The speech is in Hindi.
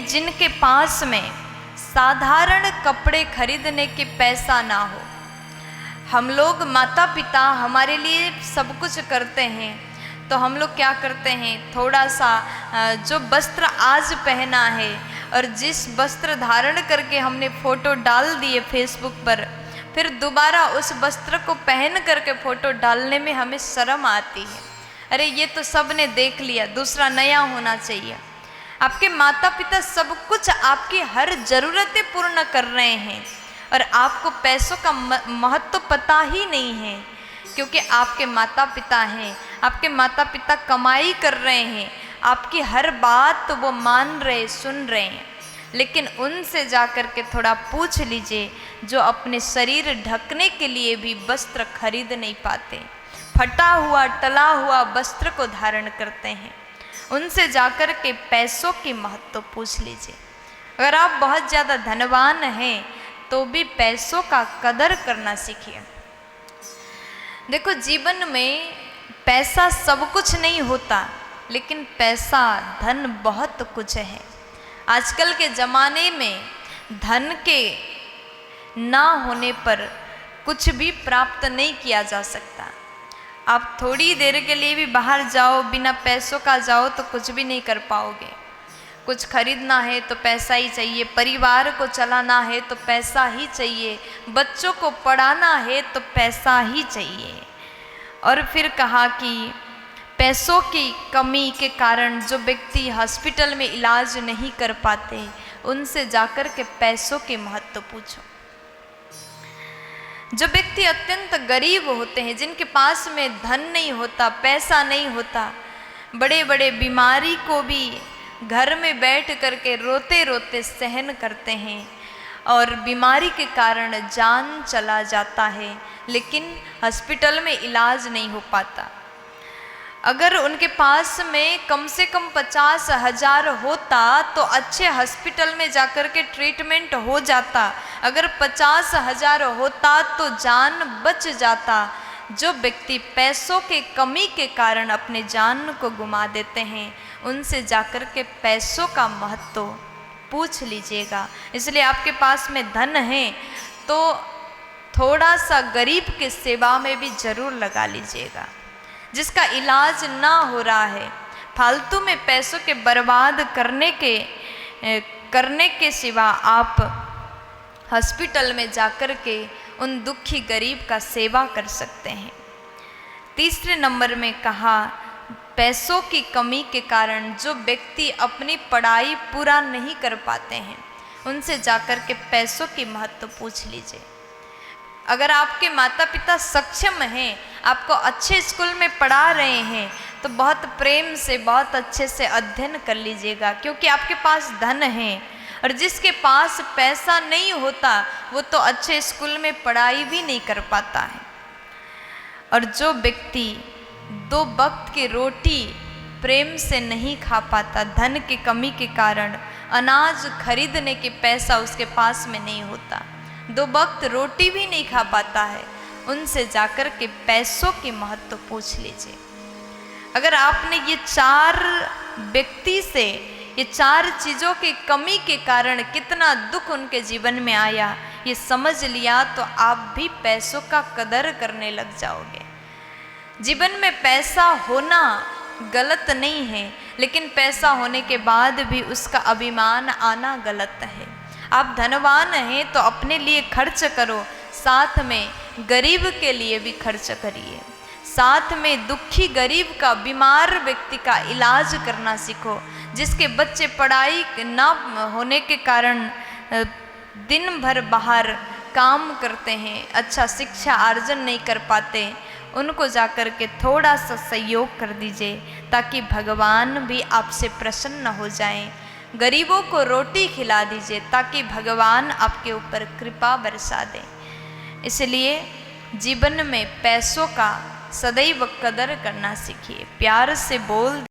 जिनके पास में साधारण कपड़े खरीदने के पैसा ना हो। हम लोग माता पिता हमारे लिए सब कुछ करते हैं, तो हम लोग क्या करते हैं, थोड़ा सा जो वस्त्र आज पहना है और जिस वस्त्र धारण करके हमने फ़ोटो डाल दिए फेसबुक पर, फिर दोबारा उस वस्त्र को पहन करके फ़ोटो डालने में हमें शर्म आती है। अरे ये तो सब ने देख लिया, दूसरा नया होना चाहिए। आपके माता पिता सब कुछ आपकी हर ज़रूरतें पूर्ण कर रहे हैं और आपको पैसों का महत्व पता ही नहीं है, क्योंकि आपके माता पिता हैं, आपके माता पिता कमाई कर रहे हैं, आपकी हर बात तो वो मान रहे, सुन रहे हैं। लेकिन उनसे जा कर के थोड़ा पूछ लीजिए, जो अपने शरीर ढकने के लिए भी वस्त्र खरीद नहीं पाते, फटा हुआ टला हुआ वस्त्र को धारण करते हैं, उनसे जाकर के पैसों की महत्व पूछ लीजिए। अगर आप बहुत ज़्यादा धनवान हैं तो भी पैसों का कदर करना सीखिए। देखो, जीवन में पैसा सब कुछ नहीं होता, लेकिन पैसा धन बहुत कुछ है। आजकल के ज़माने में धन के ना होने पर कुछ भी प्राप्त नहीं किया जा सकता। आप थोड़ी देर के लिए भी बाहर जाओ, बिना पैसों का जाओ तो कुछ भी नहीं कर पाओगे। कुछ खरीदना है तो पैसा ही चाहिए, परिवार को चलाना है तो पैसा ही चाहिए, बच्चों को पढ़ाना है तो पैसा ही चाहिए। और फिर कहा कि पैसों की कमी के कारण जो व्यक्ति हॉस्पिटल में इलाज नहीं कर पाते, उनसे जाकर के पैसों के महत्व पूछो। जो व्यक्ति अत्यंत गरीब होते हैं, जिनके पास में धन नहीं होता, पैसा नहीं होता, बड़े बड़े बीमारी को भी घर में बैठ करके रोते रोते सहन करते हैं और बीमारी के कारण जान चला जाता है, लेकिन हॉस्पिटल में इलाज नहीं हो पाता। अगर उनके पास में कम से कम 50,000 होता तो अच्छे हॉस्पिटल में जाकर के ट्रीटमेंट हो जाता। अगर 50,000 होता तो जान बच जाता। जो व्यक्ति पैसों के कमी के कारण अपने जान को गुमा देते हैं, उनसे जाकर के पैसों का महत्व पूछ लीजिएगा। इसलिए आपके पास में धन है तो थोड़ा सा गरीब के सेवा में भी जरूर लगा लीजिएगा। जिसका इलाज ना हो रहा है, फालतू में पैसों के बर्बाद करने के सिवा आप हॉस्पिटल में जाकर के उन दुखी गरीब का सेवा कर सकते हैं। तीसरे नंबर में कहा, पैसों की कमी के कारण जो व्यक्ति अपनी पढ़ाई पूरा नहीं कर पाते हैं, उनसे जाकर के पैसों की महत्व पूछ लीजिए। अगर आपके माता पिता सक्षम हैं, आपको अच्छे स्कूल में पढ़ा रहे हैं, तो बहुत प्रेम से, बहुत अच्छे से अध्ययन कर लीजिएगा, क्योंकि आपके पास धन है। और जिसके पास पैसा नहीं होता, वो तो अच्छे स्कूल में पढ़ाई भी नहीं कर पाता है। और जो व्यक्ति 2 वक्त की रोटी प्रेम से नहीं खा पाता, धन की कमी के कारण, अनाज खरीदने के पैसा उसके पास में नहीं होता, 2 वक्त रोटी भी नहीं खा पाता है, उनसे जाकर के पैसों की महत्व पूछ लीजिए। अगर आपने ये 4 व्यक्ति से, ये 4 चीज़ों की कमी के कारण कितना दुख उनके जीवन में आया, ये समझ लिया तो आप भी पैसों का कदर करने लग जाओगे। जीवन में पैसा होना गलत नहीं है, लेकिन पैसा होने के बाद भी उसका अभिमान आना गलत है। आप धनवान हैं तो अपने लिए खर्च करो, साथ में गरीब के लिए भी खर्च करिए। साथ में दुखी गरीब का, बीमार व्यक्ति का इलाज करना सीखो। जिसके बच्चे पढ़ाई ना होने के कारण दिन भर बाहर काम करते हैं, अच्छा शिक्षा अर्जन नहीं कर पाते, उनको जाकर के थोड़ा सा सहयोग कर दीजिए, ताकि भगवान भी आपसे प्रसन्न हो जाएं। गरीबों को रोटी खिला दीजिए, ताकि भगवान आपके ऊपर कृपा बरसा दें। इसलिए जीवन में पैसों का सदैव कदर करना सीखिए। प्यार से बोल